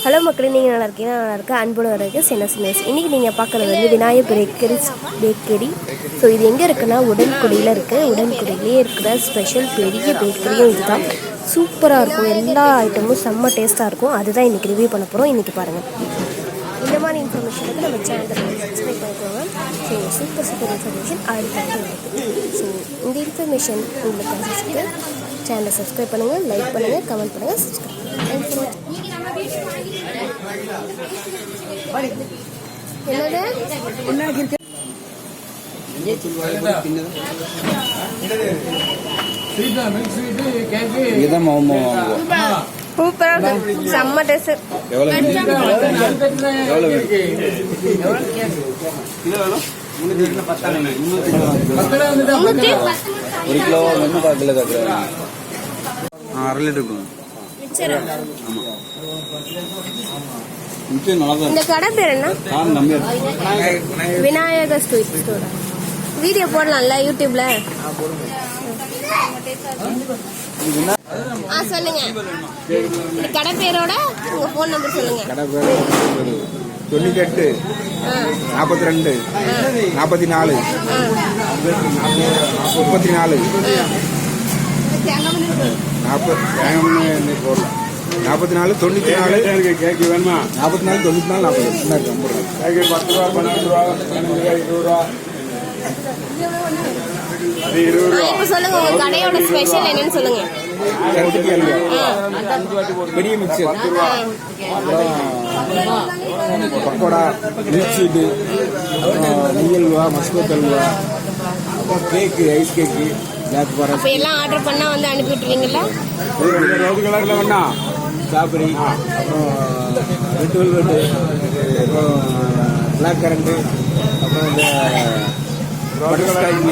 Hello மக்களே, நீங்கள் நல்லா இருக்கீங்க? நல்லா இருக்க அன்போடு வரதுக்கு சின்னஸ். இன்றைக்கி நீங்கள் பார்க்குறது வந்து விநாயகர் பேக்கரி. ஸோ இது எங்கே இருக்குன்னா உடன்குடியில் இருக்குது. உடன்குடியிலே இருக்கிற ஸ்பெஷல் பெரிய பேக்கரியும் இது தான். சூப்பராக இருக்கும். எல்லா ஐட்டமும் செம்ம டேஸ்ட்டாக இருக்கும். அதுதான் இன்றைக்கி ரிவ்யூ பண்ண போகிறோம். இன்றைக்கி பாருங்கள். இந்த மாதிரி இன்ஃபர்மேஷனுக்கு நம்ம சேனலில் சப்ஸ்கிரைப் பண்ணிக்கோங்க. ஸோ சூப்பர் இன்ஃபர்மேஷன் அடுத்து ஸோ இந்த இன்ஃபர்மேஷன் உங்களுக்கு சேனலை சப்ஸ்கிரைப் பண்ணுங்கள், லைக் பண்ணுங்கள், கமெண்ட் பண்ணுங்கள், சப்ஸ்கிரைப் பண்ணுங்கள். சூப்பரா செம்ம டேஸ்ட். இந்த கடை பேர் என்ன? Vinayagar sweet store. வீடியோ போடலாம்ல யூடியூப்ல? சொல்லுங்க. இந்த கடை பேரோட உங்க போன் நம்பர் சொல்லுங்க. கடை பேர் 98 42 44 34 44 94 கேக்கு வேணுமா? 44 94 40 10 ரூபா 12 ரூபா 15 ரூபா 20 ரூபா. இப்ப சொல்லுங்க உங்க கடையோட ஸ்பெஷல் என்னன்னு சொல்லுங்க. பெரிய மிக்சர், பக்கோடா, மில்க் ஷீட்டு, நெய் அல்வா, மஸ்கோத் அல்வா, அப்புறம் கேக்கு, ஐஸ் கேக்கு, பிளாக் ஃபாரஸ்ட். அப்ப எல்லாம் ஆர்டர் பண்ணா வந்து அனுப்பி விட்டுருவீங்களா? ரோஸ் கலர்ல வேணா ஸ்ட்ராபெரி, அப்புறம் ரெட் வெல்வெட், அப்புறம் பிளாக் கரண்ட், அப்புறம் இந்த பட்டர்ஸ்காட்ச்.